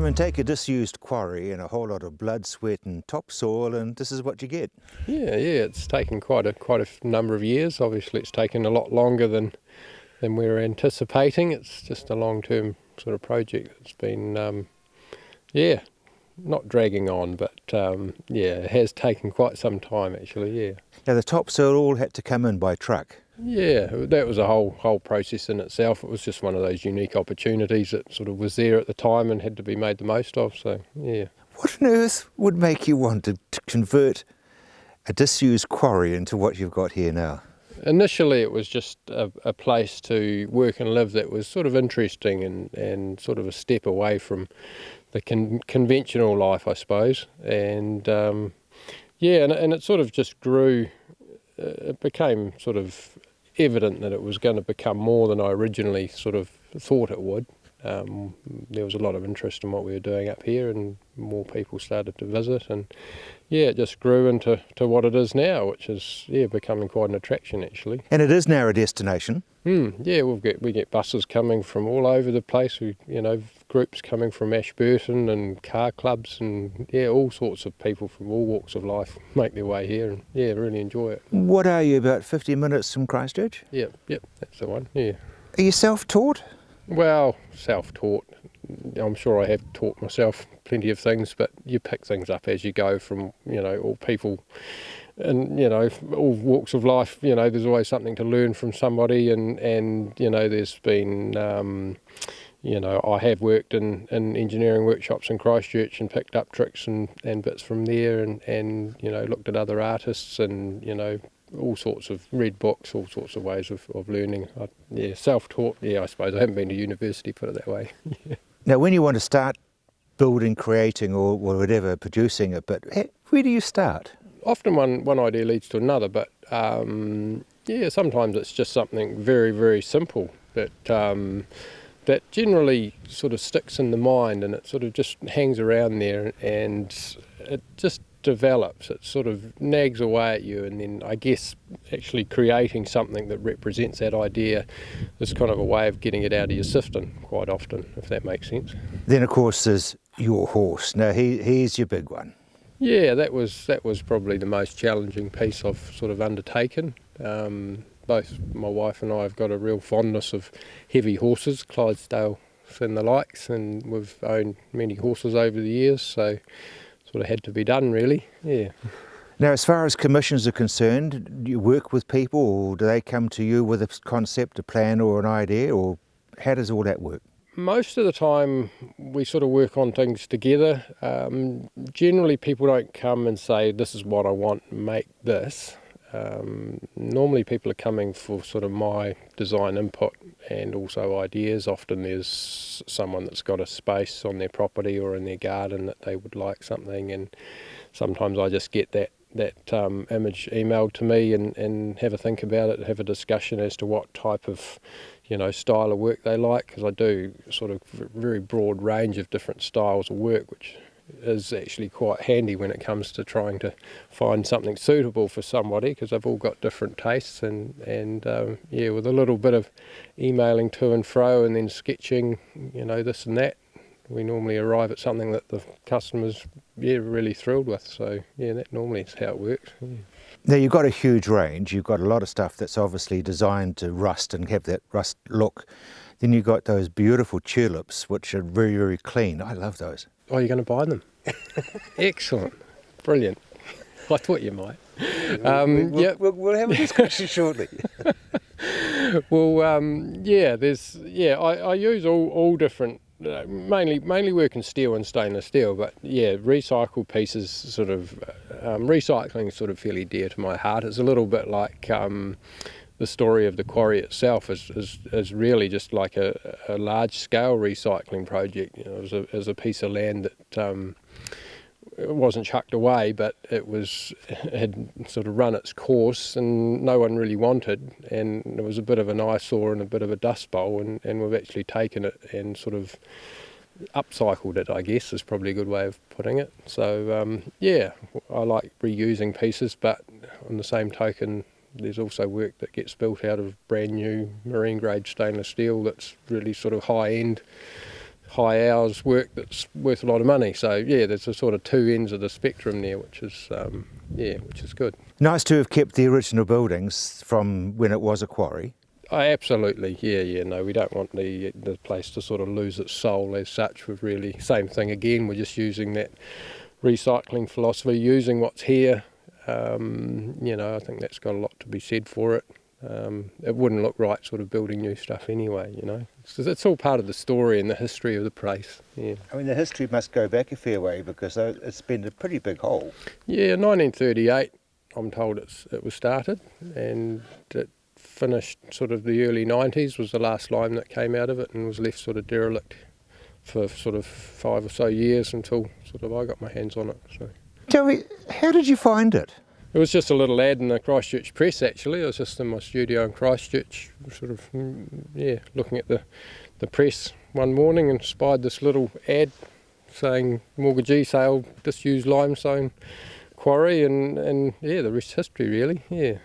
Raymond, take a disused quarry and a whole lot of blood, sweat and topsoil, and this is what you get. Yeah, it's taken quite a number of years. Obviously, it's taken a lot longer than we were anticipating. It's just a long-term sort of project. It's been, not dragging on, but it has taken quite some time actually. Yeah. Now the topsoil all had to come in by truck. Yeah, that was a whole process in itself. It was just one of those unique opportunities that sort of was there at the time and had to be made the most of. So yeah. What on earth would make you want to convert a disused quarry into what you've got here now? Initially it was just a place to work and live that was sort of interesting and sort of a step away from the conventional life, I suppose. And and it sort of just grew. It became sort of evident that it was going to become more than I originally sort of thought it would. There was a lot of interest in what we were doing up here, and more people started to visit, and it just grew into what it is now, which is becoming quite an attraction actually. And it is now a destination. We get buses coming from all over the place. Groups coming from Ashburton and car clubs, and all sorts of people from all walks of life make their way here, and really enjoy it. What are you, about 50 minutes from Christchurch? Yep, that's the one. Yeah. Are you self-taught? Well, self-taught. I'm sure I have taught myself plenty of things, but you pick things up as you go from all people. And all walks of life, there's always something to learn from somebody, and there's been I have worked in engineering workshops in Christchurch and picked up tricks and bits from there, and looked at other artists, and all sorts of read books, all sorts of ways of learning. Self-taught. I suppose I haven't been to university, put it that way. Now when you want to start building, creating or whatever, producing it, but where do you start? Often one idea leads to another, but sometimes it's just something very, very simple that generally sort of sticks in the mind, and it sort of just hangs around there, and it just develops. It sort of nags away at you, and then I guess actually creating something that represents that idea is kind of a way of getting it out of your system quite often, if that makes sense. Then of course there's your horse. Now he's your big one. Yeah, that was probably the most challenging piece I've sort of undertaken. Both my wife and I have got a real fondness of heavy horses, Clydesdales and the likes, and we've owned many horses over the years, so sort of had to be done really. Yeah. Now as far as commissions are concerned, do you work with people, or do they come to you with a concept, a plan or an idea, or how does all that work? Most of the time we sort of work on things together. Generally people don't come and say, this is what I want, make this. Normally people are coming for sort of my design input and also ideas. Often there's someone that's got a space on their property or in their garden that they would like something, and sometimes I just get that image emailed to me and have a think about it, have a discussion as to what type of style of work they like, because I do sort of very broad range of different styles of work, which is actually quite handy when it comes to trying to find something suitable for somebody, because they've all got different tastes, and with a little bit of emailing to and fro and then sketching this and that, we normally arrive at something that the customer's really thrilled with. So that normally is how it works. Now you've got a huge range. You've got a lot of stuff that's obviously designed to rust and have that rust look. Then you've got those beautiful tulips which are very, very clean. I love those. Oh, you're going to buy them? Excellent. Brilliant. I thought you might. We'll have a discussion shortly. Well, I use all different, mainly work in steel and stainless steel, but recycled pieces sort of, recycling is sort of fairly dear to my heart. It's a little bit like the story of the quarry itself is really just like a large scale recycling project. It was a piece of land that it wasn't chucked away, but it had sort of run its course and no one really wanted, and it was a bit of an eyesore and a bit of a dust bowl, and we've actually taken it and sort of upcycled it, I guess is probably a good way of putting it. So I like reusing pieces, but on the same token there's also work that gets built out of brand new marine grade stainless steel that's really sort of high high hours work that's worth a lot of money. So yeah, there's a sort of two ends of the spectrum there, which is good. Nice to have kept the original buildings from when it was a quarry. Oh, absolutely, yeah. No, we don't want the place to sort of lose its soul as such. We're really same thing again. We're just using that recycling philosophy, using what's here. I think that's got a lot to be said for it. It wouldn't look right sort of building new stuff anyway, it's all part of the story and the history of the place. Yeah. I mean, the history must go back a fair way because it's been a pretty big hole. Yeah, 1938 I'm told it was started, and it finished sort of the early 90s was the last lime that came out of it, and was left sort of derelict for sort of 5 or so years until sort of I got my hands on it. So. Tell me, how did you find it? It was just a little ad in the Christchurch Press, actually. I was just in my studio in Christchurch, sort of, looking at the press one morning, and spied this little ad saying mortgagee sale, disused limestone quarry, and the rest history, really, yeah.